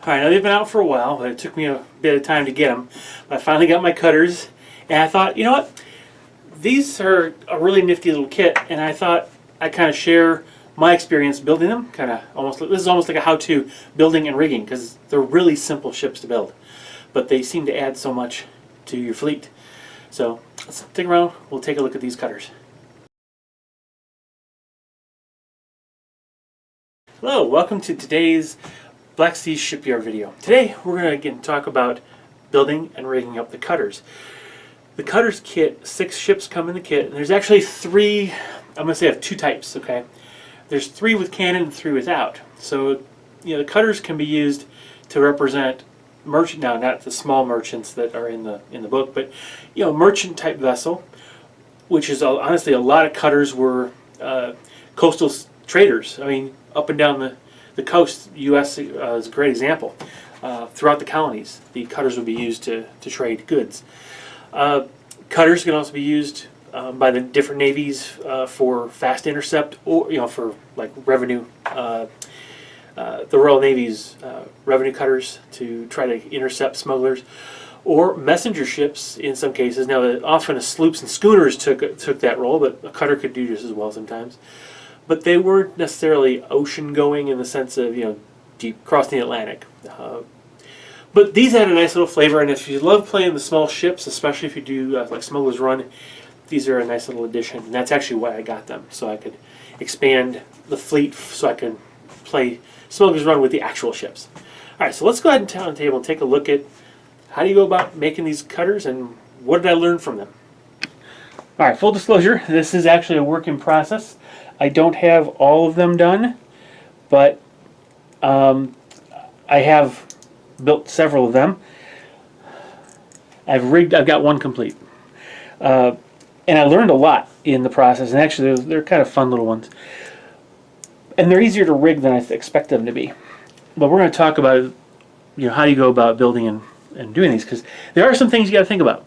Alright, now they've been out for a while, but it took me a bit of time to get them. But I finally got my cutters, and I thought, you know what? These are a really nifty little kit, and I thought I'd kind of share my experience building them. This is almost like a how-to building and rigging, because they're really simple ships to build. But they seem to add so much to your fleet. So let's stick around, we'll take a look at these cutters. Hello, welcome to today's Black Sea Shipyard video. Today we're going to again talk about building and rigging up the cutters. The cutters kit, 6 ships come in the kit, and there's actually 3, I'm going to say I have 2 types, okay? There's 3 with cannon and 3 without. So, you know, the cutters can be used to represent merchant, now not the small merchants that are in the book, but, you know, merchant type vessel, which is honestly a lot of cutters were coastal traders. I mean, up and down the coast, the U.S. is a great example. Throughout the colonies, the cutters would be used to trade goods. Cutters can also be used by the different navies for fast intercept, or for like revenue. The Royal Navy's revenue cutters to try to intercept smugglers, or messenger ships in some cases. Now, often sloops and schooners took that role, but a cutter could do just as well sometimes. But they weren't necessarily ocean-going in the sense of, deep crossing the Atlantic. But these add a nice little flavor, and if you love playing the small ships, especially if you do like Smuggler's Run, these are a nice little addition. And that's actually why I got them, so I could expand the fleet, so I can play Smuggler's Run with the actual ships. Alright, so let's go ahead and turn on the table and take a look at how do you go about making these cutters, and what did I learn from them. Alright, full disclosure, this is actually a work in process. I don't have all of them done, but I have built several of them. I've got one complete. And I learned a lot in the process, and actually they're kind of fun little ones. And they're easier to rig than I expect them to be. But we're going to talk about, how do you go about building and doing these, because there are some things you got to think about.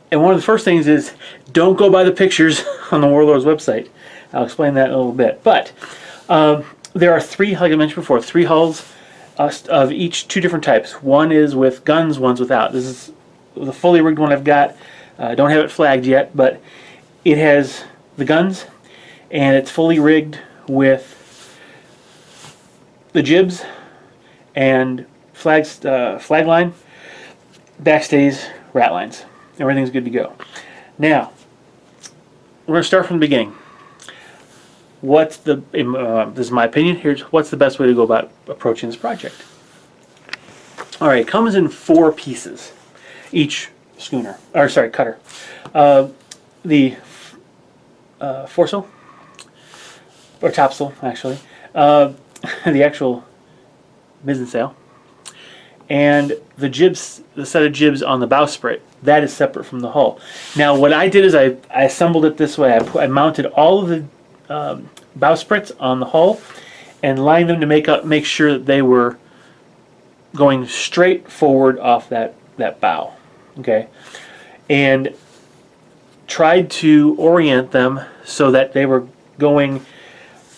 And one of the first things is, don't go by the pictures on the Warlord's website. I'll explain that in a little bit. But there are 3, like I mentioned before, 3 hulls of each 2 different types. One is with guns, one's without. This is the fully rigged one I've got. I don't have it flagged yet, but it has the guns, and it's fully rigged with the jibs and flag line, backstays, rat lines. Everything's good to go. Now, we're going to start from the beginning. What's the, this is my opinion, what's the best way to go about approaching this project? Alright, it comes in 4 pieces, each cutter. The foresail, or topsail actually, the actual mizzen sail, and the jibs, the set of jibs on the bowsprit, that is separate from the hull. Now, what I did is I assembled it this way. I mounted all of the bowsprits on the hull and lined them to make sure that they were going straight forward off that bow. Okay, and tried to orient them so that they were going.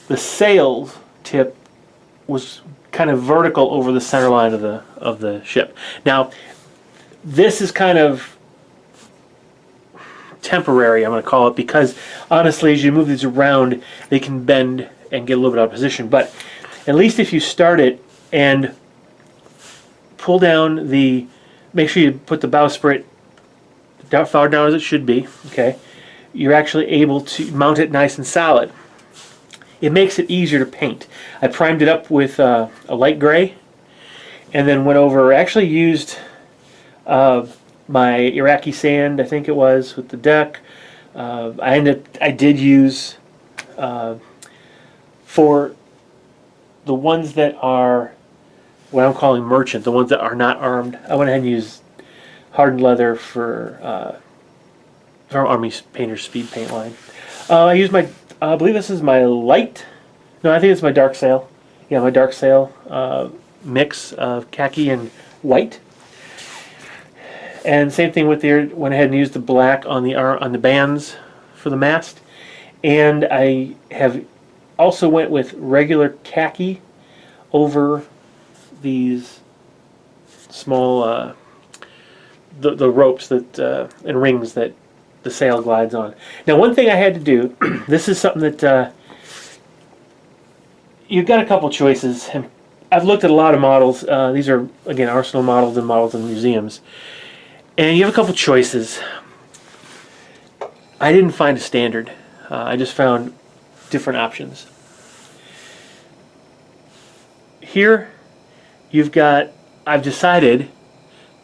The sail tip was kind of vertical over the center line of the ship. Now, this is kind of temporary, I'm going to call it, because honestly, as you move these around, they can bend and get a little bit out of position. But at least if you start it and pull down make sure you put the bowsprit far down as it should be, okay, you're actually able to mount it nice and solid. It makes it easier to paint. I primed it up with a light gray, and then went over, actually used my Iraqi sand, I think it was, with the deck. I did use, for the ones that are what I'm calling merchant, the ones that are not armed, I went ahead and used hardened leather for from Army Painter's Speed Paint line. I used my, I believe this is my light, no, I think it's my dark sail. Yeah, my dark sail mix of khaki and white. And same thing with went ahead and used the black on the bands for the mast. And I have also went with regular khaki over these small the ropes that and rings that the sail glides on. Now, one thing I had to do, this is something that you've got a couple choices, and I've looked at a lot of models. These are, again, Arsenal models and models in museums, and you have a couple choices. I didn't find a standard. I just found different options. Here, you've got, I've decided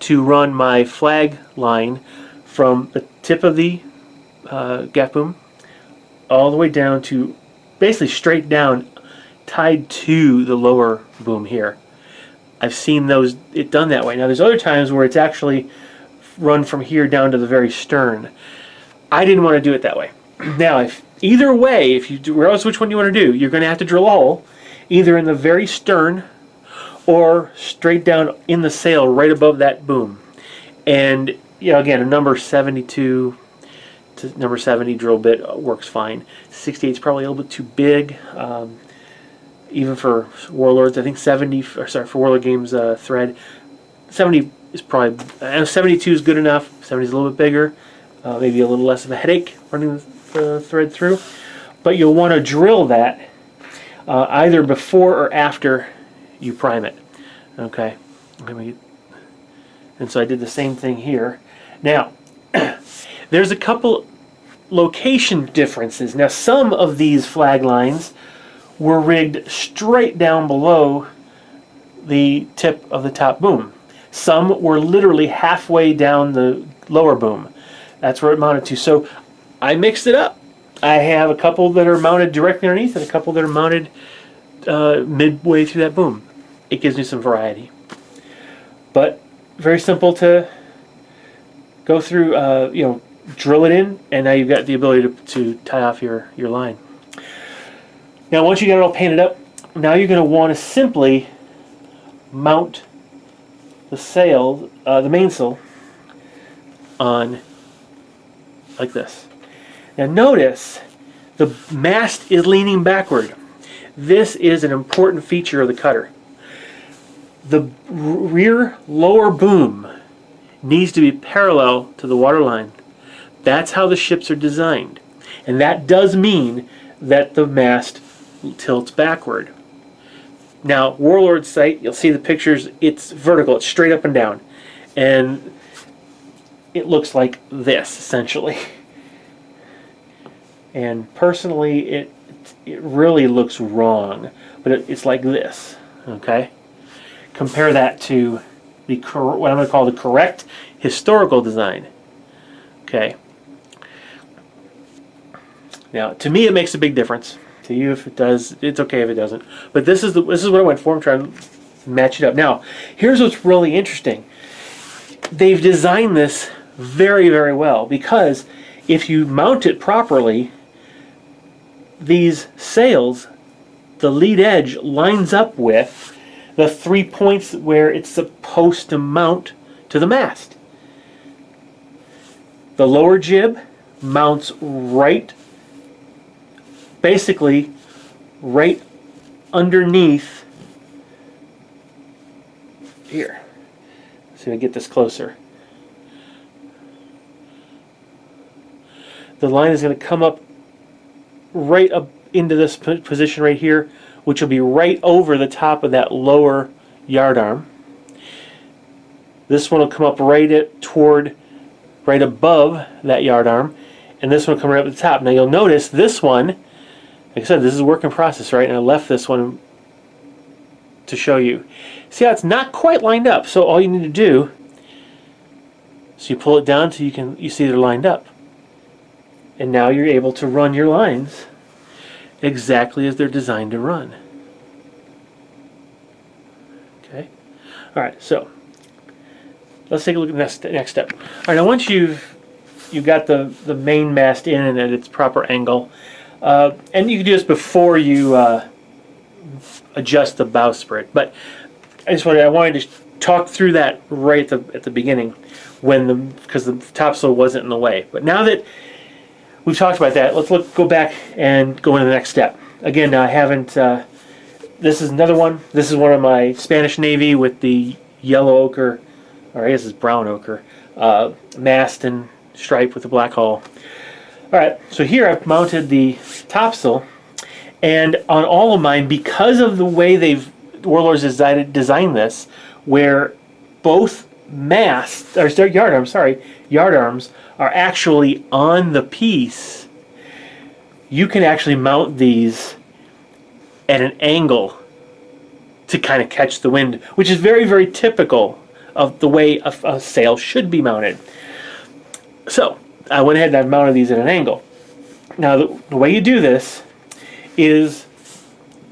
to run my flag line from the tip of the gaff boom all the way down to basically straight down, tied to the lower boom here. I've seen those it done that way. Now there's other times where it's actually run from here down to the very stern. I didn't want to do it that way. Now, if either way, if you do, regardless which one you want to do, you're going to have to drill a hole either in the very stern or straight down in the sail right above that boom. And you know, again, a number 72 to number 70 drill bit works fine. 68 is probably a little bit too big, even for Warlords. I think 70, or sorry, for Warlord Games thread, 70 is probably, 72 is good enough. 70 is a little bit bigger, maybe a little less of a headache running the thread through. But you'll want to drill that either before or after you prime it. Okay, and so I did the same thing here. Now, there's a couple location differences. Now, some of these flag lines were rigged straight down below the tip of the top boom. Some were literally halfway down the lower boom. That's where it mounted to. So I mixed it up. I have a couple that are mounted directly underneath and a couple that are mounted midway through that boom. It gives me some variety. But very simple to go through, you know, drill it in, and now you've got the ability to tie off your line. Now, once you get it all painted up, now you're going to want to simply mount the sail, the mainsail, on like this. Now notice the mast is leaning backward. This is an important feature of the cutter. The rear lower boom needs to be parallel to the waterline. That's how the ships are designed. And that does mean that the mast tilts backward. Now, Warlord's site, you'll see the pictures, it's vertical, it's straight up and down. And it looks like this, essentially. And personally, it really looks wrong, but it's like this, okay? Compare that to the what I'm going to call the correct historical design, okay? Now, to me, it makes a big difference. To you, if it does, it's okay if it doesn't. But this is what I went for. I'm trying to match it up. Now, here's what's really interesting. They've designed this very, very well, because if you mount it properly, these sails, the lead edge lines up with the 3 points where it's supposed to mount to the mast. The lower jib mounts right, basically right underneath here. See if I get this closer. The line is going to come up right up into this position right here, which will be right over the top of that lower yard arm. This one will come up right above that yard arm, and this one will come right up at the top. Now you'll notice this one, like I said, this is a work in process, right? And I left this one to show you. See how it's not quite lined up? So all you need to do, so you pull it down so you see they're lined up. And now you're able to run your lines exactly as they're designed to run. Okay? Alright, so let's take a look at the next step. Alright, now once you've got the main mast in and at its proper angle, and you can do this before you adjust the bowsprit, but I wanted to talk through that right at the beginning, because the topsail wasn't in the way. But now that we've talked about that, let's go back and go into the next step. Again, I haven't this is another one. This is one of my Spanish Navy with the yellow ochre, or I guess it's brown ochre, mast and stripe with the black hull. Alright, so here I've mounted the topsail, and on all of mine, because of the way Warlords designed this, where both yard arms are actually on the piece, you can actually mount these at an angle to kind of catch the wind, which is very, very typical of the way a sail should be mounted. So I went ahead and I've mounted these at an angle. Now the way you do this is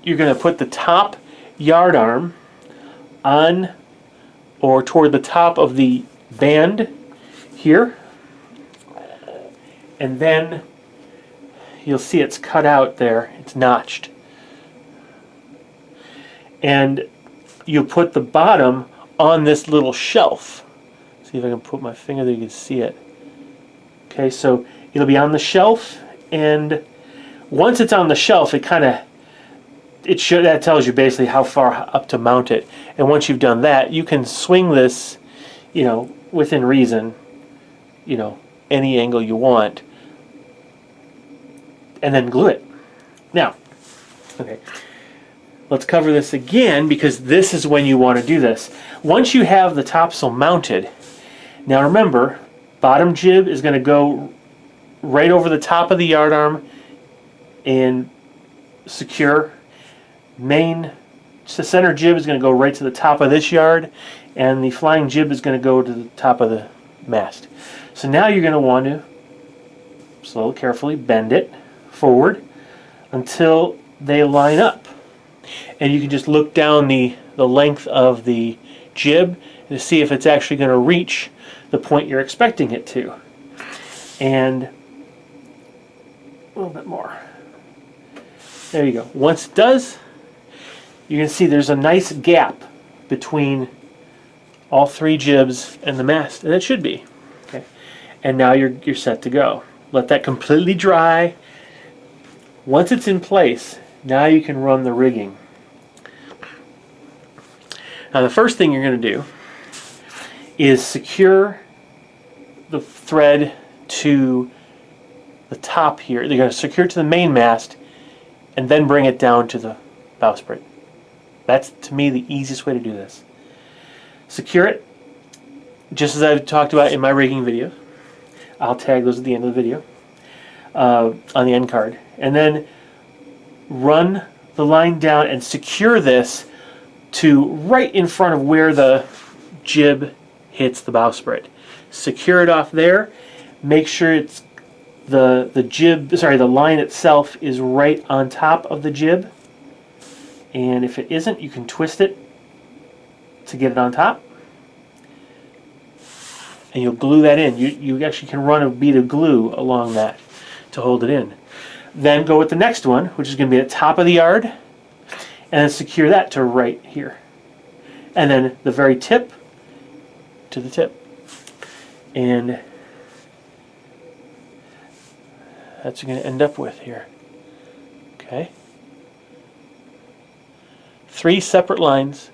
you're going to put the top yard arm on or toward the top of the band here, and then you'll see it's cut out there, it's notched. And you put the bottom on this little shelf. See if I can put my finger there, you can see it. Okay, so it'll be on the shelf, and once it's on the shelf, that tells you basically how far up to mount it. And once you've done that, you can swing this, within reason, any angle you want, and then glue it. Now, okay, let's cover this again, because this is when you want to do this. Once you have the topsail mounted, now remember, bottom jib is going to go right over the top of the yard arm and secure. The center jib is going to go right to the top of this yard, and the flying jib is going to go to the top of the mast. So now you're going to want to slowly, carefully bend it forward until they line up. And you can just look down the length of the jib to see if it's actually going to reach the point you're expecting it to. And a little bit more. There you go. Once it does, you can see there's a nice gap between all three jibs and the mast, and it should be. Okay. And now you're set to go. Let that completely dry. Once it's in place, now you can run the rigging. Now the first thing you're going to do is secure the thread to the top here. You're going to secure it to the main mast and then bring it down to the bowsprit. That's, to me, the easiest way to do this. Secure it, just as I've talked about in my rigging video. I'll tag those at the end of the video on the end card. And then run the line down and secure this to right in front of where the jib hits the bowsprit. Secure it off there. Make sure it's the line itself is right on top of the jib. And if it isn't, you can twist it to get it on top. And you'll glue that in. You actually can run a bead of glue along that to hold it in. Then go with the next one, which is going to be at the top of the yard, and then secure that to right here. And then the very tip to the tip. And that's what you're going to end up with here. Okay. 3 separate lines,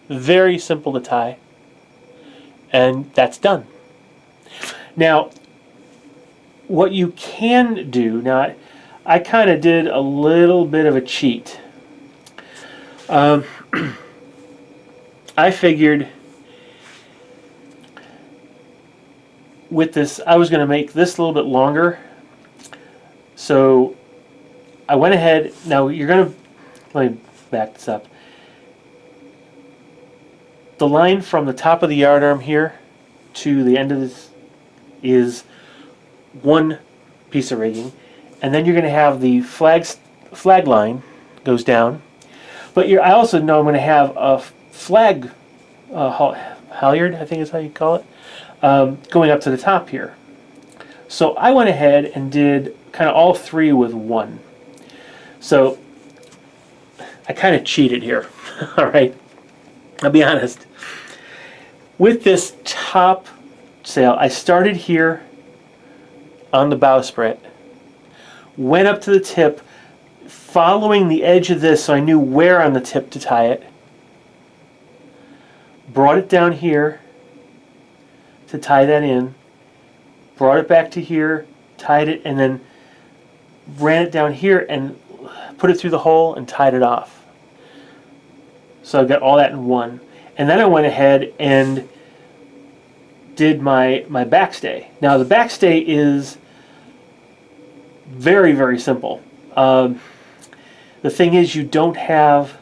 very simple to tie, and that's done. Now, what you can do, now I kind of did a little bit of a cheat. I figured with this, I was going to make this a little bit longer. So I went ahead, now you're going to, let me back this up. The line from the top of the yard arm here to the end of this is one piece of rigging, and then you're going to have the flag line goes down, but I also know I'm going to have a flag halyard, I think is how you call it, going up to the top here. So I went ahead and did kind of all 3 with one. So I kind of cheated here. All right, I'll be honest. With this top sail, I started here on the bowsprit, went up to the tip, following the edge of this so I knew where on the tip to tie it. Brought it down here to tie that in. Brought it back to here, tied it, and then ran it down here and put it through the hole and tied it off. So I got all that in one. And then I went ahead and did my backstay. Now the backstay is very, very simple. The thing is, you don't have,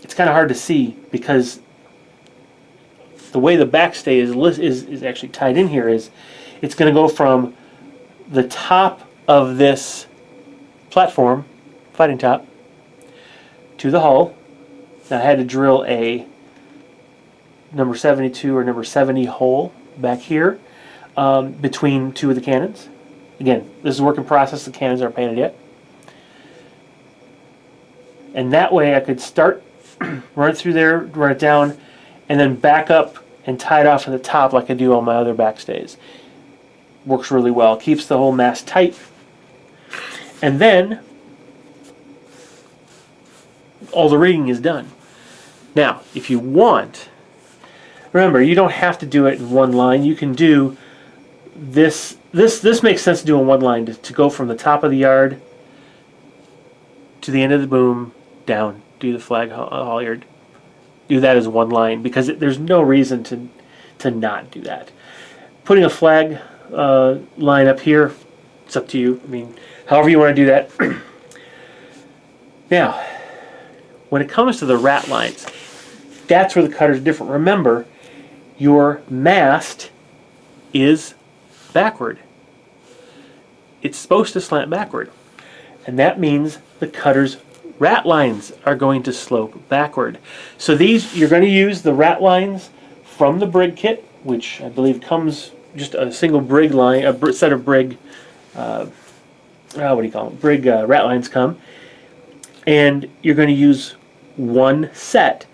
it's kind of hard to see because the way the backstay is actually tied in here is it's going to go from the top of this platform, fighting top, to the hull. Now I had to drill a number 72 or number 70 hole back here between two of the cannons. Again, this is a work in process. The cannons aren't painted yet. And that way I could start, run it through there, run it down, and then back up and tie it off at the top like I do on my other backstays. Works really well. Keeps the whole mast tight. And then all the rigging is done. Now, if you want, remember, you don't have to do it in one line. You can do this. This makes sense to do in one line, to go from the top of the yard to the end of the boom, down, do the flag halyard. Do that as one line because there's no reason to not do that. Putting a flag line up here, it's up to you. I mean, however you want to do that. Now, when it comes to the rat lines, that's where the cutter's different. Remember, your mast is backward. It's supposed to slant backward. And that means the cutter's rat lines are going to slope backward. So these, you're going to use the rat lines from the brig kit, which I believe comes just a single brig line, a set of brig, what do you call them? Brig rat lines come. And you're going to use one set.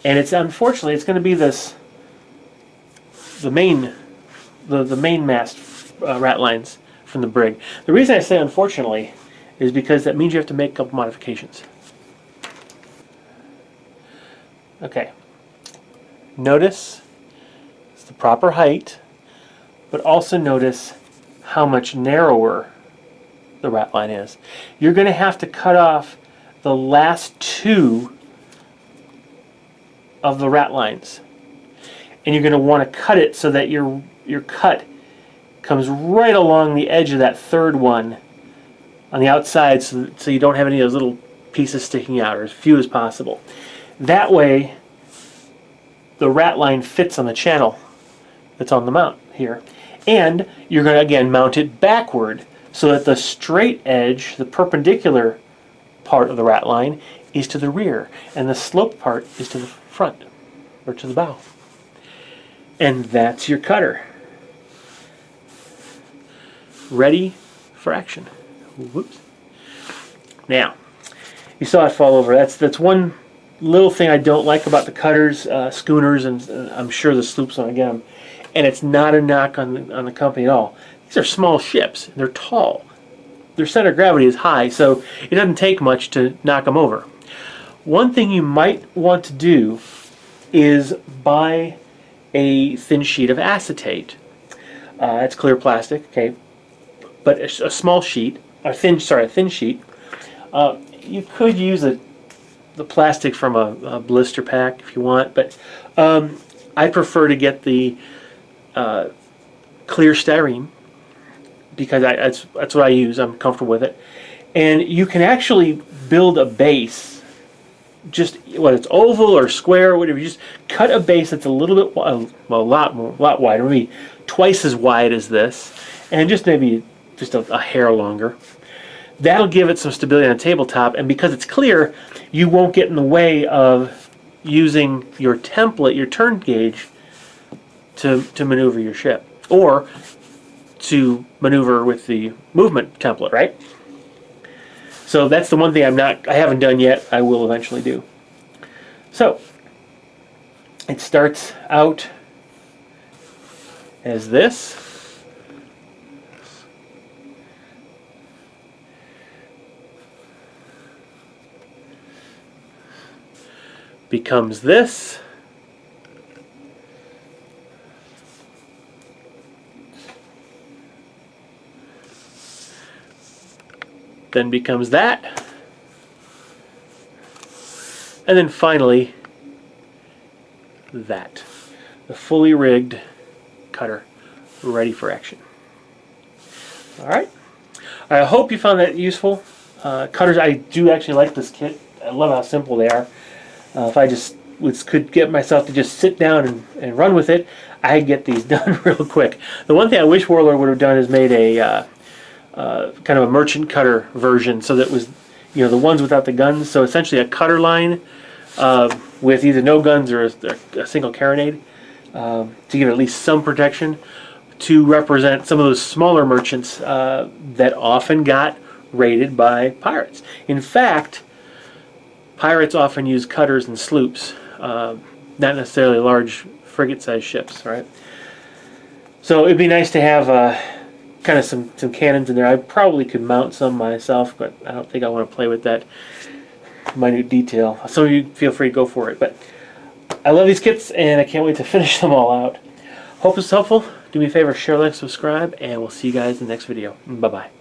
And it's, unfortunately, it's going to be this, the main mast rat lines from the brig. The reason I say unfortunately is because that means you have to make a couple modifications. Okay. Notice it's the proper height, but also notice how much narrower the rat line is. You're going to have to cut off the last two of the rat lines. And you're going to want to cut it so that your cut comes right along the edge of that third one on the outside, so you don't have any of those little pieces sticking out, or as few as possible. That way the rat line fits on the channel that's on the mount here. And you're going to again mount it backward so that the straight edge, the perpendicular part of the rat line, is to the rear and the sloped part is to the front or to the bow. And that's your cutter. Ready for action. Whoops. Now, you saw it fall over. That's one little thing I don't like about the cutters, schooners, and I'm sure the sloops when I get them. And it's not a knock on the company at all. These are small ships. They're tall. Their center of gravity is high, so it doesn't take much to knock them over. One thing you might want to do is buy a thin sheet of acetate. It's clear plastic, okay, but a small sheet, a thin sheet. You could use the plastic from a blister pack if you want, but I prefer to get the clear styrene because that's what I use. I'm comfortable with it, and you can actually build a base. Just whether it's oval or square, or whatever, you just cut a base that's a little bit, well, a lot wider, maybe twice as wide as this, and just maybe just a hair longer. That'll give it some stability on the tabletop, and because it's clear, you won't get in the way of using your template, your turn gauge, to maneuver your ship, or to maneuver with the movement template, right? So that's the one thing I haven't done yet. I will eventually do. So it starts out as this. becomes this. Then becomes that. And then finally, that. The fully rigged cutter ready for action. Alright. I hope you found that useful. Cutters, I do actually like this kit. I love how simple they are. If I just could get myself to just sit down and run with it, I'd get these done real quick. The one thing I wish Warlord would have done is made a kind of a merchant cutter version, so that was, you know, the ones without the guns. So essentially a cutter line with either no guns or a single carronade to give it at least some protection, to represent some of those smaller merchants that often got raided by pirates. In fact, pirates often use cutters and sloops, not necessarily large frigate-sized ships, right? So it'd be nice to have kind of some cannons in there. I probably could mount some myself, but I don't think I want to play with that minute detail. Some of you feel free to go for it. But I love these kits, and I can't wait to finish them all out. Hope it's helpful. Do me a favor, share, like, subscribe, and we'll see you guys in the next video. Bye-bye.